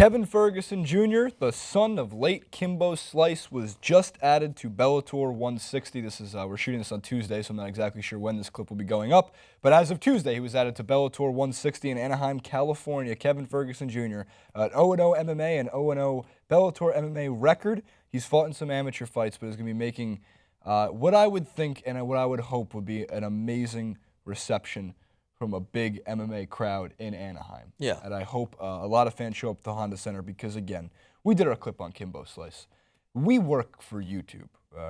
Kevin Ferguson Jr., the son of late Kimbo Slice, was just added to Bellator 160. This is we're shooting this on Tuesday, so I'm not exactly sure when this clip will be going up. But as of Tuesday, he was added to Bellator 160 in Anaheim, California. Kevin Ferguson Jr., an 0-0 MMA and 0-0 Bellator MMA record. He's fought in some amateur fights, but is going to be making what I would think and what I would hope would be an amazing reception from a big MMA crowd in Anaheim. Yeah. And I hope a lot of fans show up at the Honda Center because, again, we did our clip on Kimbo Slice. We work for YouTube.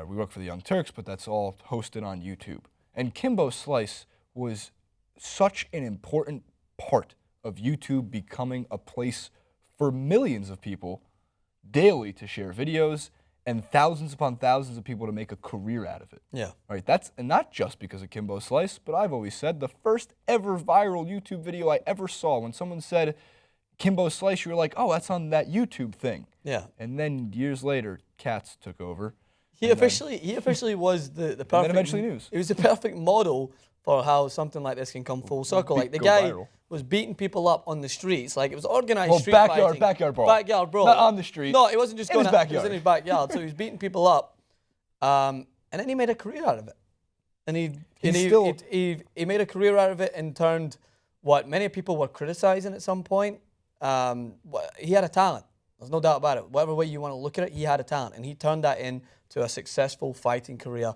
We work for the Young Turks, but that's all hosted on YouTube. And Kimbo Slice was such an important part of YouTube becoming a place for millions of people daily to share videos and thousands upon thousands of people to make a career out of it. Yeah. Right. That's and not just because of Kimbo Slice, but I've always said the first ever viral YouTube video I ever saw, when someone said Kimbo Slice, you were like, oh, that's on that YouTube thing. Yeah. And then years later, Cats took over. He officially was the perfect. And then eventually news. It was the perfect model for how something like this can come full circle. Like the guy was beating people up on the streets. Like it was organized street fighting. Backyard brawl. Backyard brawl. Not on the street. No, it wasn't just in going his out. backyard. It was in his backyard. So he was beating people up, and then he made a career out of it. And he made a career out of it and turned what many people were criticizing at some point. He had a talent. There's no doubt about it. Whatever way you want to look at it, he had a talent, and he turned that into a successful fighting career.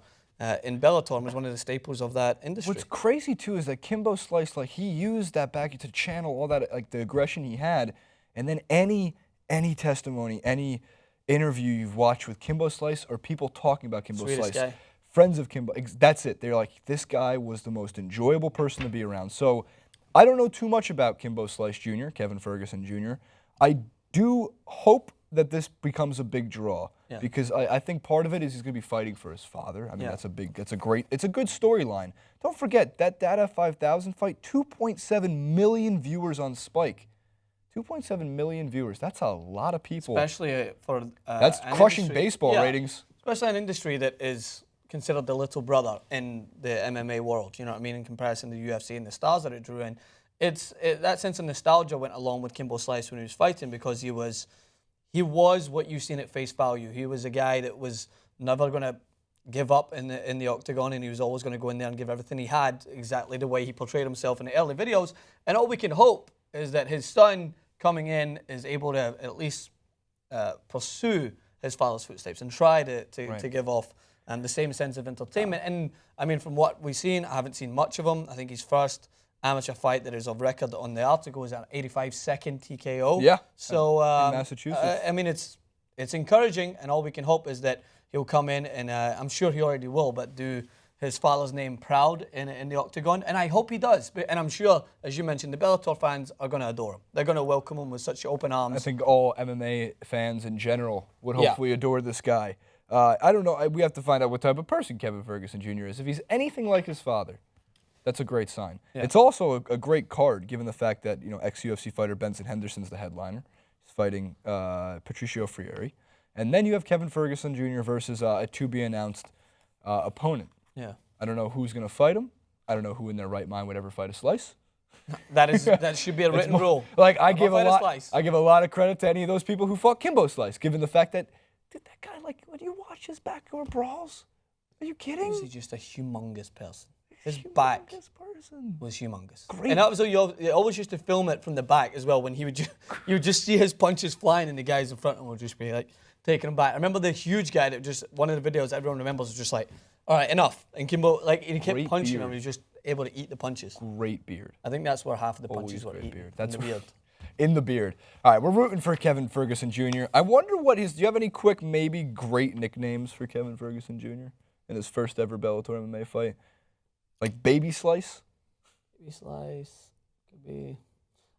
In Bellator, and was one of the staples of that industry. What's crazy too is that Kimbo Slice, like he used that back to channel all that, like the aggression he had, and then any testimony, any interview you've watched with Kimbo Slice or people talking about Kimbo Sweetest Slice, guy. friends of Kimbo, that's it. They're like, this guy was the most enjoyable person to be around. So I don't know too much about Kimbo Slice Jr., Kevin Ferguson Jr. I do hope that this becomes a big draw. Yeah. Because I think part of it is he's going to be fighting for his father. I mean, Yeah. it's a good storyline. Don't forget, that Dada 5000 fight, 2.7 million viewers on Spike. 2.7 million viewers. That's a lot of people. Especially for that's crushing baseball ratings. Especially an industry that is considered the little brother in the MMA world. You know what I mean? In comparison to the UFC and the stars that it drew in, that sense of nostalgia went along with Kimbo Slice when he was fighting, because he was what you've seen at face value. He was a guy that was never going to give up in the octagon, and he was always going to go in there and give everything he had, exactly the way he portrayed himself in the early videos. And all we can hope is that his son coming in is able to at least pursue his father's footsteps and try to give off the same sense of entertainment. And I mean, from what we've seen, I haven't seen much of him. I think his first amateur fight that is of record on the article is an 85-second TKO. Yeah. So in Massachusetts. I mean, it's encouraging, and all we can hope is that he'll come in and I'm sure he already will, but do his father's name proud in the octagon, and I hope he does. And I'm sure, as you mentioned, the Bellator fans are going to adore him. They're going to welcome him with such open arms. I think all MMA fans in general would hopefully adore this guy. I don't know. We have to find out what type of person Kevin Ferguson Jr. is. If he's anything like his father, that's a great sign. Yeah. It's also a great card, given the fact that, you know, ex-UFC fighter Benson Henderson's the headliner. He's fighting Patricio Freire. And then you have Kevin Ferguson Jr. versus a to-be-announced opponent. Yeah. I don't know who's going to fight him. I don't know who in their right mind would ever fight a Slice. That should be a written rule. Like I give a lot of credit to any of those people who fought Kimbo Slice, given the fact that, dude, that guy, like, when you watch his backyard brawls, are you kidding? He's just a humongous person. His back was humongous. Great. And that was, you always used to film it from the back as well, when he would you would just see his punches flying and the guys in front of him would just be like taking him back. I remember the huge guy that just, one of the videos everyone remembers was just like, all right, enough. And Kimbo, like, he kept punching him, he was just able to eat the punches. Great beard. I think that's where half of the punches were eaten. Beard. That's in the beard. In the beard. All right, we're rooting for Kevin Ferguson Jr. I wonder do you have any quick, maybe great nicknames for Kevin Ferguson Jr. in his first ever Bellator MMA fight? Like Baby Slice? Baby Slice could be,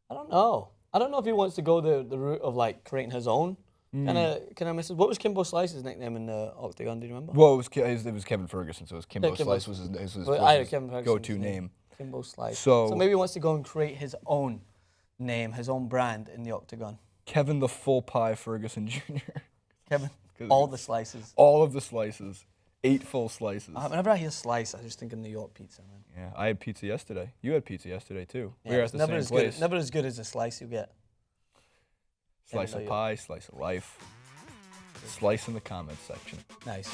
I don't know. I don't know if he wants to go the route of like creating his own kind of message. What was Kimbo Slice's nickname in the octagon? Do you remember? Well, it was Kevin Ferguson, so it was Kimbo Slice was his go-to name. Kimbo Slice. So maybe he wants to go and create his own name, his own brand in the octagon. Kevin the Full Pie Ferguson Jr. Kevin, all the slices. All of the slices. 8 full slices. Whenever I hear slice, I just think of New York pizza, man. Yeah, I had pizza yesterday. You had pizza yesterday, too. Yeah, we were at the same place. Never as good as a slice you get. Slice of pie, slice of life. Slice in the comments section. Nice.